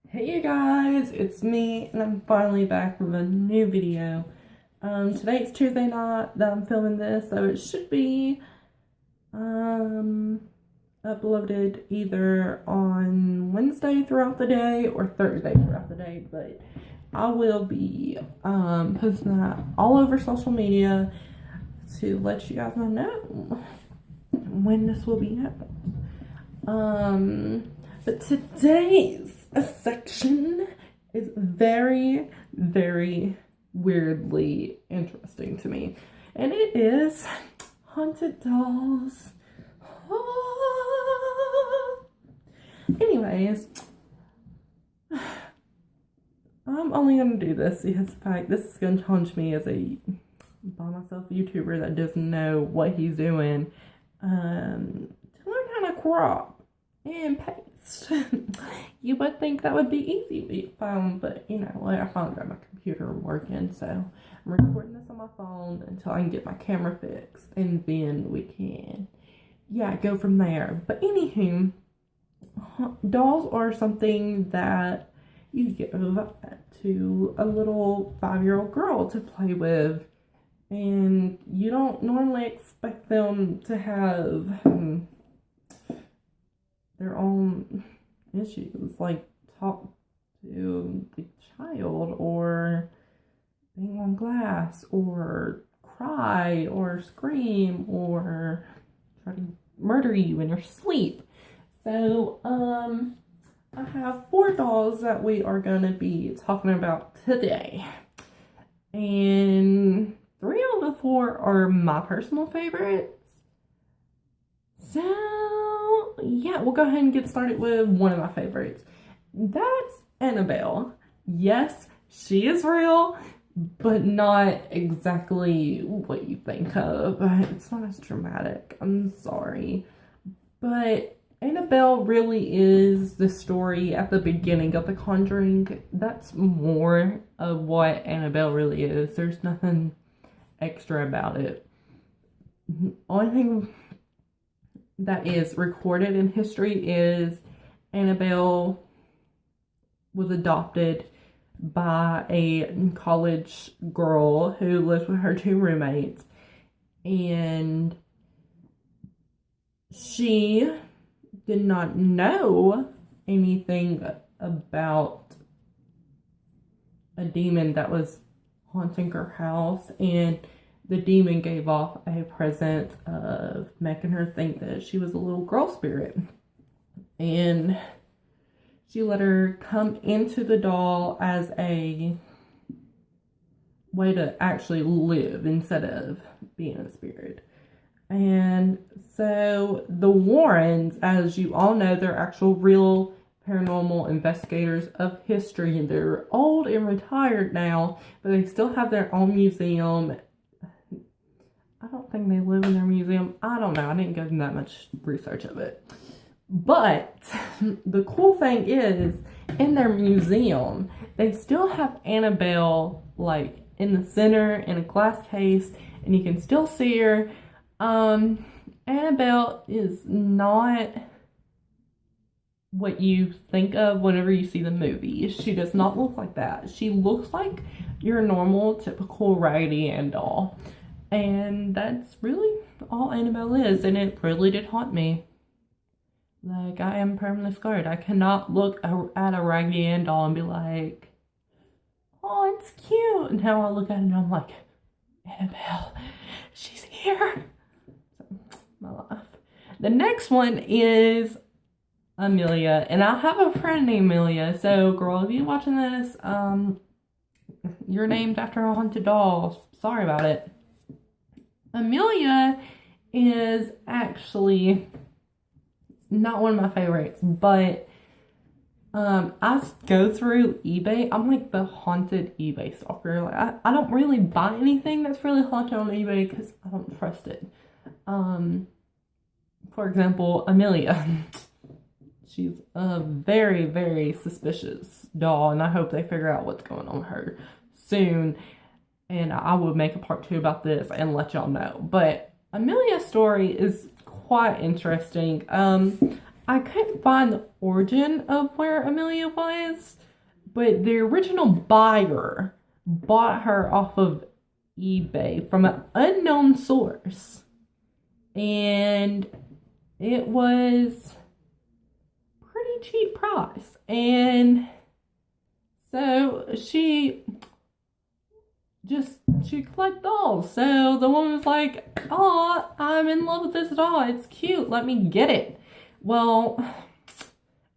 Hey you guys, it's me and I'm finally back with a new video. Today's Tuesday night that I'm filming this, so it should be uploaded either on Wednesday throughout the day or Thursday throughout the day, but I will be posting that all over social media to let you guys know when this will be out. But today's section is very, very weirdly interesting to me. And it is haunted dolls. Anyways, I'm only going to do this because in fact this is going to challenge me as a by myself YouTuber that doesn't know what he's doing to learn how to crop and paste. You would think that would be easy but you know, I finally got my computer working, so I'm recording this on my phone until I can get my camera fixed, and then we can go from there. But anywho, dolls are something that you give to a little 5-year-old girl to play with, and you don't normally expect them to have their own issues, like talk to the child, or bang on glass, or cry, or scream, or try to murder you in your sleep. So, I have 4 dolls that we are gonna be talking about today. And 3 of the 4 are my personal favorites. So, yeah, we'll go ahead and get started with one of my favorites. That's Annabelle. Yes, she is real, but not exactly what you think of. It's not as dramatic. I'm sorry. But Annabelle really is the story at the beginning of The Conjuring. That's more of what Annabelle really is. There's nothing extra about it. Only thing that is recorded in history is Annabelle was adopted by a college girl who lived with her 2 roommates, and she did not know anything about a demon that was haunting her house, and the demon gave off a presence of making her think that she was a little girl spirit. And she let her come into the doll as a way to actually live instead of being a spirit. And so the Warrens, as you all know, they're actual real paranormal investigators of history, and they're old and retired now, but they still have their own museum. I don't think they live in their museum. I don't know. I didn't give them that much research of it. But the cool thing is, in their museum, they still have Annabelle, like, in the center in a glass case, and you can still see her. Annabelle is not what you think of whenever you see the movie. She does not look like that. She looks like your normal, typical Raggedy Ann doll. And that's really all Annabelle is, and it really did haunt me. Like, I am permanently scarred. I cannot look at a Raggedy Ann doll and be like, oh, it's cute. And now I look at it and I'm like, Annabelle, she's here. So, my life. The next one is Amelia, and I have a friend named Amelia. So, girl, if you're watching this, you're named after a haunted doll. Sorry about it. Amelia is actually not one of my favorites, but I go through eBay. I'm like the haunted eBay stalker. Like, I don't really buy anything that's really haunted on eBay because I don't trust it. For example, Amelia. She's a very, very suspicious doll, and I hope they figure out what's going on with her soon. And I will make a part 2 about this and let y'all know. But Amelia's story is quite interesting. I couldn't find the origin of where Amelia was, but the original buyer bought her off of eBay from an unknown source. And it was pretty cheap price. And so she collect dolls. So the woman was like, "Oh, I'm in love with this doll. It's cute. Let me get it." Well,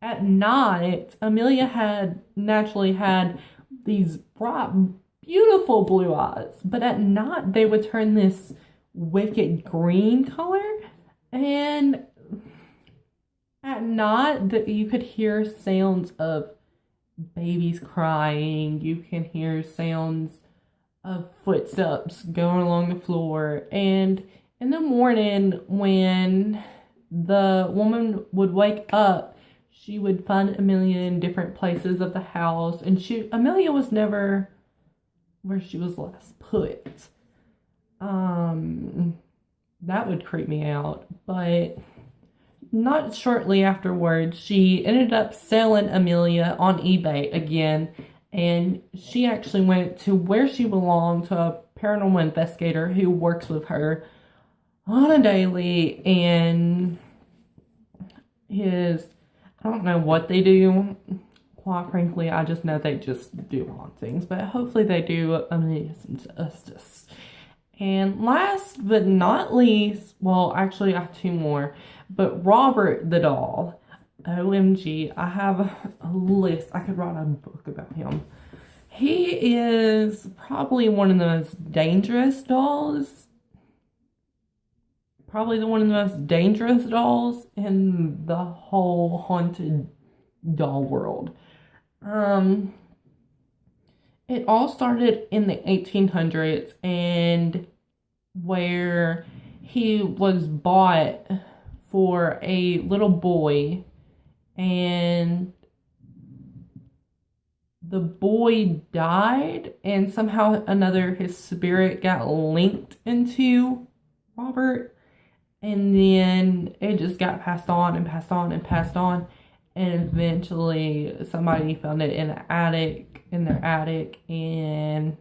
at night, Amelia had naturally had these bright, beautiful blue eyes, but at night they would turn this wicked green color, and at night you could hear sounds of babies crying. You can hear sounds of footsteps going along the floor, and in the morning when the woman would wake up, she would find Amelia in different places of the house, and Amelia was never where she was last put. That would creep me out, but not shortly afterwards, she ended up selling Amelia on eBay again, and she actually went to where she belonged, to a paranormal investigator who works with her on a daily, and I don't know what they do. Quite frankly, I just know they just do hauntings, but hopefully they do Amelia some justice. And last but not least, well, actually I have two more, but Robert the doll. OMG, I have a list. I could write a book about him. He is probably one of the most dangerous dolls. Probably one of the most dangerous dolls in the whole haunted doll world. It all started in the 1800s, and where he was bought for a little boy, and the boy died, and somehow or another his spirit got linked into Robert, and then it just got passed on and passed on and passed on, and eventually somebody found it in their attic, and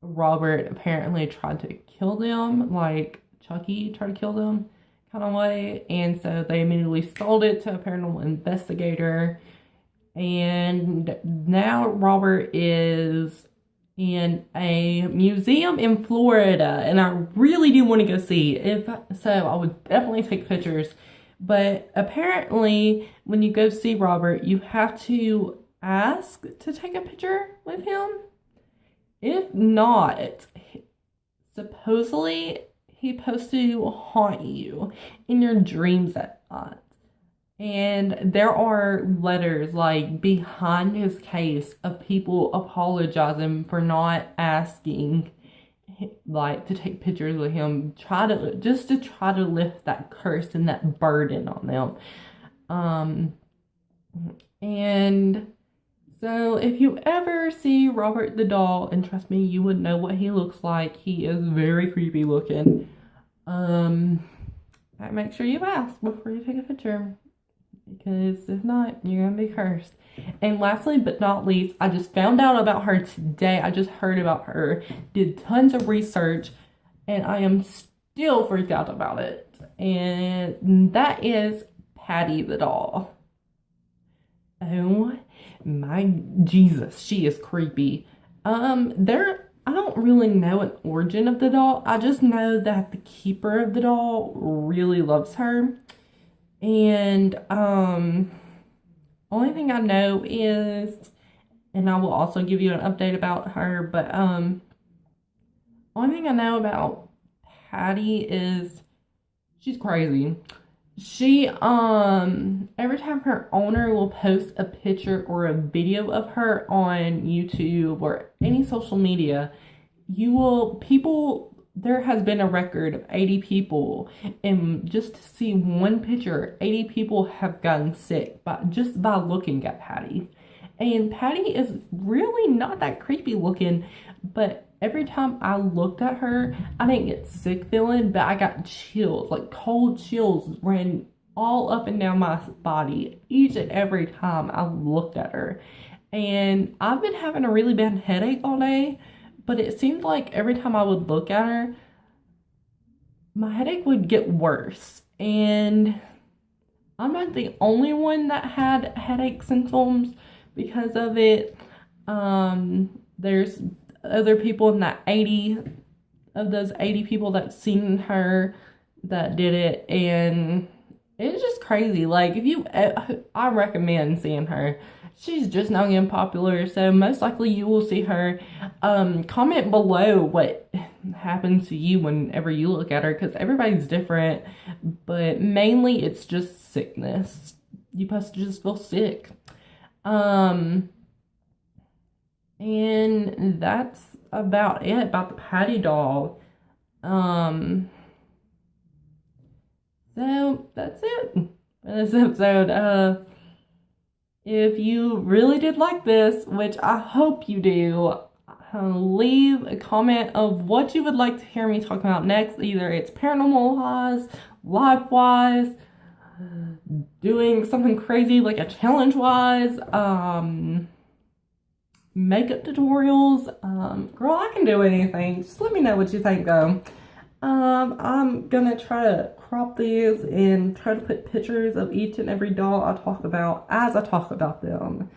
Robert apparently tried to kill them, like Chucky tried to kill them kind of way, and so they immediately sold it to a paranormal investigator, and now Robert is in a museum in Florida, and I really do want to go see. If so, I would definitely take pictures, but apparently when you go see Robert, you have to ask to take a picture with him. If not, supposedly he's supposed to haunt you in your dreams at night. And there are letters like behind his case of people apologizing for not asking like to take pictures with him, try to lift that curse and that burden on them. And so if you ever see Robert the doll, and trust me, you would know what he looks like. He is very creepy looking. Make sure you ask before you take a picture, because if not, you're gonna be cursed. And lastly but not least, I just found out about her today. I just heard about her, did tons of research, and I am still freaked out about it. And that is Patty the doll. Oh my Jesus, she is creepy. I don't really know an origin of the doll. I just know that the keeper of the doll really loves her. And only thing I know is, and I will also give you an update about her, but only thing I know about Patty is she's crazy. She every time her owner will post a picture or a video of her on YouTube or any social media, there has been a record of 80 people, and just to see one picture, 80 people have gotten sick just by looking at Patty. And Patty is really not that creepy looking, but every time I looked at her, I didn't get sick feeling, but I got chills, like cold chills ran all up and down my body each and every time I looked at her. And I've been having a really bad headache all day, but it seemed like every time I would look at her, my headache would get worse. And I'm not the only one that had headache symptoms because of it. There's other people in that 80 of those 80 people that seen her that did it, and it's just crazy. Like, if you, I recommend seeing her. She's just now getting popular, so most likely you will see her. Comment below what happens to you whenever you look at her, because everybody's different, but mainly it's just sickness. You supposed to just feel sick. And that's about it about the Patty doll. So that's it for this episode. If you really did like this, which I hope you do, leave a comment of what you would like to hear me talk about next. Either it's paranormal wise, life wise, doing something crazy like a challenge wise, makeup tutorials. Girl, I can do anything. Just let me know what you think though. I'm gonna try to crop these and try to put pictures of each and every doll I talk about as I talk about them.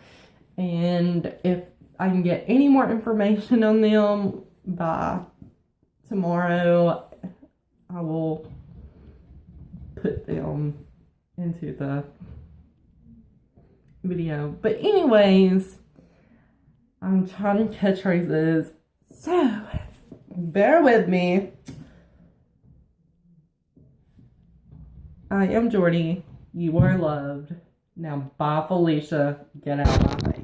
And if I can get any more information on them by tomorrow, I will put them into the video. But anyways, I'm trying to catch races, so bear with me. I am Jordy. You are loved. Now, bye, Felicia. Get out of my face.